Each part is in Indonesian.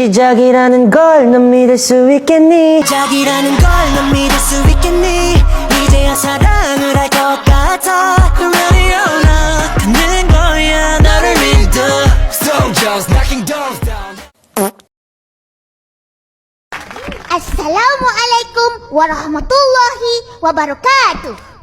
시작이라는 걸 넌 믿을 수 있겠니? 시작이라는 걸 넌 믿을 수 있겠니? 이제야 사랑을 할 것 같아. Ready or not 가는 거야 너를 믿어. Soldiers knocking doors down. Assalamualaikum warahmatullahi wabarakatuh.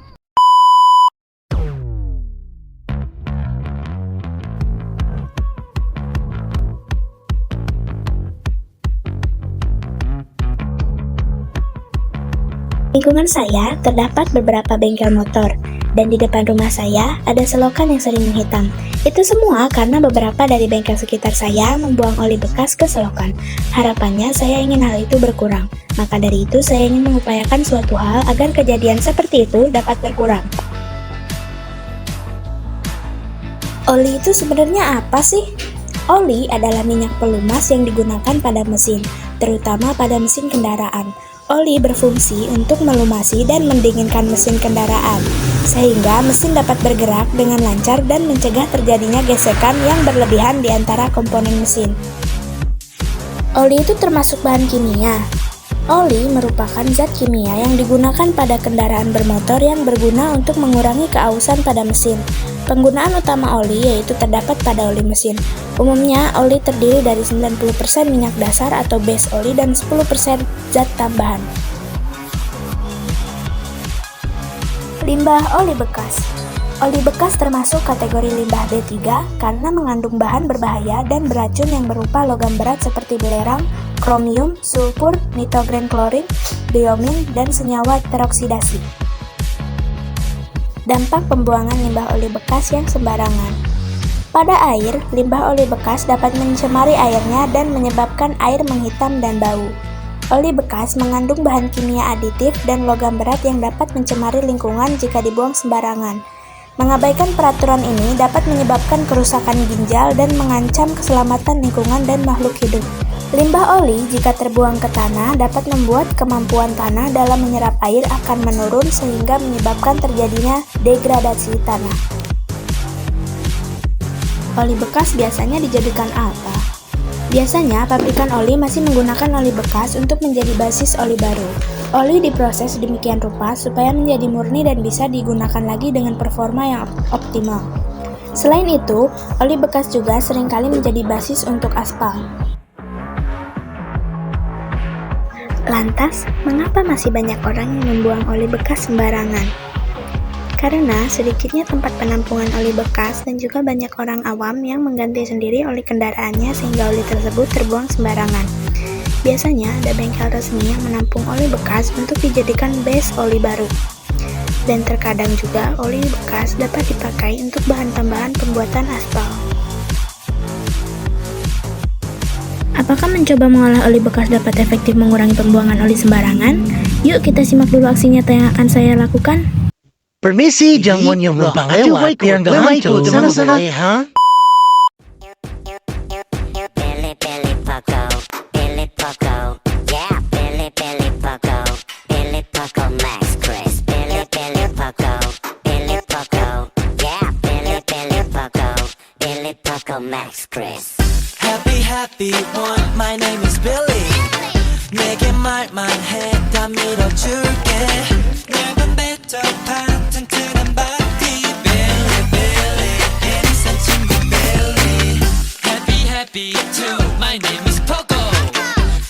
Lingkungan saya terdapat beberapa bengkel motor, dan di depan rumah saya ada selokan yang sering menghitam. Itu semua karena beberapa dari bengkel sekitar saya membuang oli bekas ke selokan. Harapannya saya ingin hal itu berkurang. Maka dari itu saya ingin mengupayakan suatu hal agar kejadian seperti itu dapat berkurang. Oli itu sebenarnya apa sih? Oli adalah minyak pelumas yang digunakan pada mesin, terutama pada mesin kendaraan. Oli berfungsi untuk melumasi dan mendinginkan mesin kendaraan, sehingga mesin dapat bergerak dengan lancar dan mencegah terjadinya gesekan yang berlebihan di antara komponen mesin. Oli itu termasuk bahan kimia. Oli merupakan zat kimia yang digunakan pada kendaraan bermotor yang berguna untuk mengurangi keausan pada mesin. Penggunaan utama oli yaitu terdapat pada oli mesin. Umumnya, oli terdiri dari 90% minyak dasar atau base oli dan 10% zat tambahan. Limbah oli bekas. Oli bekas termasuk kategori limbah B3 karena mengandung bahan berbahaya dan beracun yang berupa logam berat seperti belerang, kromium, sulfur, nitrogen klorin, diomin, dan senyawa teroksidasi. Dampak pembuangan limbah oli bekas yang sembarangan. Pada air, limbah oli bekas dapat mencemari airnya dan menyebabkan air menghitam dan bau. Oli bekas mengandung bahan kimia aditif dan logam berat yang dapat mencemari lingkungan jika dibuang sembarangan. Mengabaikan peraturan ini dapat menyebabkan kerusakan ginjal dan mengancam keselamatan lingkungan dan makhluk hidup. Limbah oli jika terbuang ke tanah dapat membuat kemampuan tanah dalam menyerap air akan menurun sehingga menyebabkan terjadinya degradasi tanah. Oli bekas biasanya dijadikan apa? Biasanya pabrikan oli masih menggunakan oli bekas untuk menjadi basis oli baru. Oli diproses demikian rupa supaya menjadi murni dan bisa digunakan lagi dengan performa yang optimal. Selain itu, oli bekas juga seringkali menjadi basis untuk aspal. Lantas, mengapa masih banyak orang yang membuang oli bekas sembarangan? Karena sedikitnya tempat penampungan oli bekas dan juga banyak orang awam yang mengganti sendiri oli kendaraannya sehingga oli tersebut terbuang sembarangan. Biasanya ada bengkel resmi yang menampung oli bekas untuk dijadikan base oli baru. Dan terkadang juga oli bekas dapat dipakai untuk bahan tambahan pembuatan aspal. Apakah mencoba mengolah oli bekas dapat efektif mengurangi pembuangan oli sembarangan? Yuk kita simak dulu aksi nyata yang akan saya lakukan. Permisi, jangan yang numpang lewat biar nggak hancur. Sana-sana. Happy one, my name is Billy. 내게 말만 해, 다 밀어줄게. 얇은 배터판, 튼튼한 바디. Billy, Billy, 인생 친구 Billy. Happy too, my name is Poco.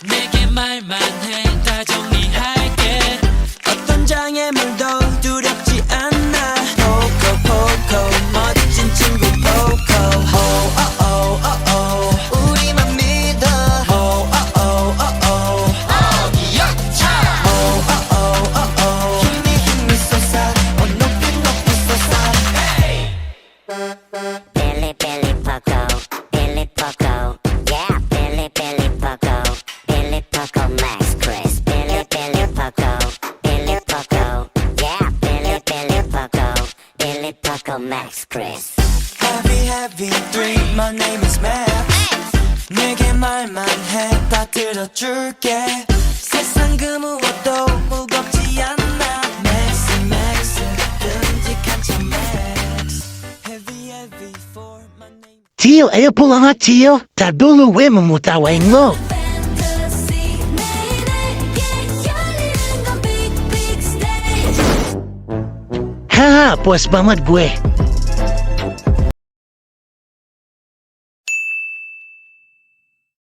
내게 말만 해, 다 정리할게. 어떤 장애물도 두렵지 않아. Poco, 멋진 친구 Poco. Max Chris. Heavy three, my name is Max. 내게 말만 해, 다 들어줄게. 세상 그 무엇도 무겁지 않아. Max, 듬직한 참 Max. Heavy for my name. Tio, ayaw pulang ha, Tio. Tadulu, memutawin mo. Puas banget gue.